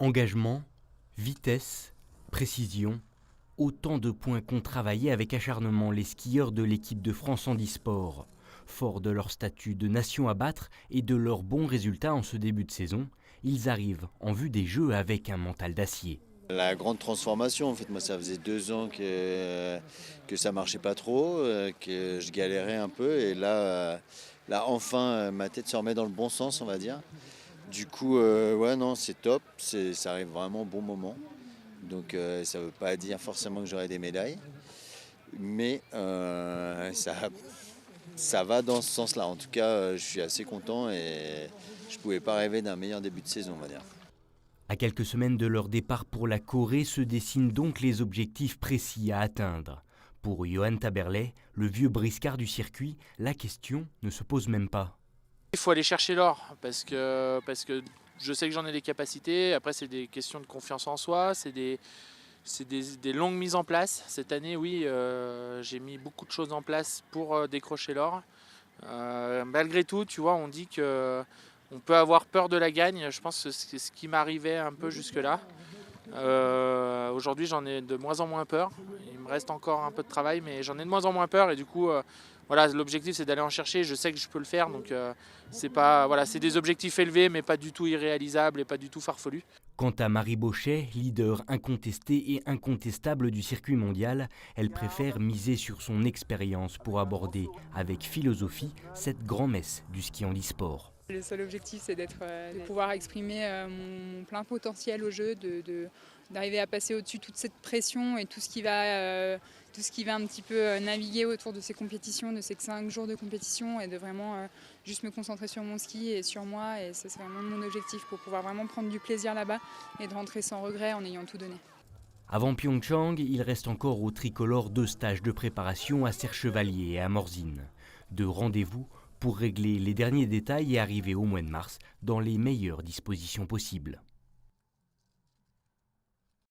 Engagement, vitesse, précision, autant de points qu'ont travaillé avec acharnement les skieurs de l'équipe de France Handisport. Forts de leur statut de nation à battre et de leurs bons résultats en ce début de saison, ils arrivent en vue des Jeux avec un mental d'acier. La grande transformation, en fait, moi ça faisait 2 ans que ça marchait pas trop, que je galérais un peu et là enfin ma tête se remet dans le bon sens, on va dire. Du coup, ouais non c'est top, ça arrive vraiment au bon moment. Donc ça veut pas dire forcément que j'aurai des médailles, mais ça va dans ce sens-là. En tout cas, je suis assez content et je pouvais pas rêver d'un meilleur début de saison, on va dire. À quelques semaines de leur départ pour la Corée se dessinent donc les objectifs précis à atteindre. Pour Johan Taberlet, le vieux briscard du circuit, la question ne se pose même pas. Il faut aller chercher l'or parce que je sais que j'en ai les capacités. Après, c'est des questions de confiance en soi, c'est des longues mises en place. Cette année, oui, j'ai mis beaucoup de choses en place pour décrocher l'or. Malgré tout, tu vois, on dit que on peut avoir peur de la gagne. Je pense que c'est ce qui m'arrivait un peu jusque-là. Aujourd'hui, j'en ai de moins en moins peur. Il me reste encore un peu de travail, mais j'en ai de moins en moins peur. Et du coup, voilà, l'objectif, c'est d'aller en chercher. Je sais que je peux le faire, donc c'est pas, voilà, c'est des objectifs élevés, mais pas du tout irréalisables et pas du tout farfelus. Quant à Marie Bochet, leader incontesté et incontestable du circuit mondial, elle préfère miser sur son expérience pour aborder avec philosophie cette grand-messe du ski handisport. Le seul objectif, c'est de pouvoir exprimer mon plein potentiel au jeu, d'arriver à passer au-dessus de toute cette pression et tout ce qui va un petit peu naviguer autour de ces compétitions, de ces 5 jours de compétition, et de vraiment juste me concentrer sur mon ski et sur moi. Et ça, c'est vraiment mon objectif pour pouvoir vraiment prendre du plaisir là-bas et de rentrer sans regret en ayant tout donné. Avant Pyeongchang, il reste encore au tricolore 2 stages de préparation à Serre-Chevalier et à Morzine. 2 rendez-vous pour régler les derniers détails et arriver au mois de mars dans les meilleures dispositions possibles.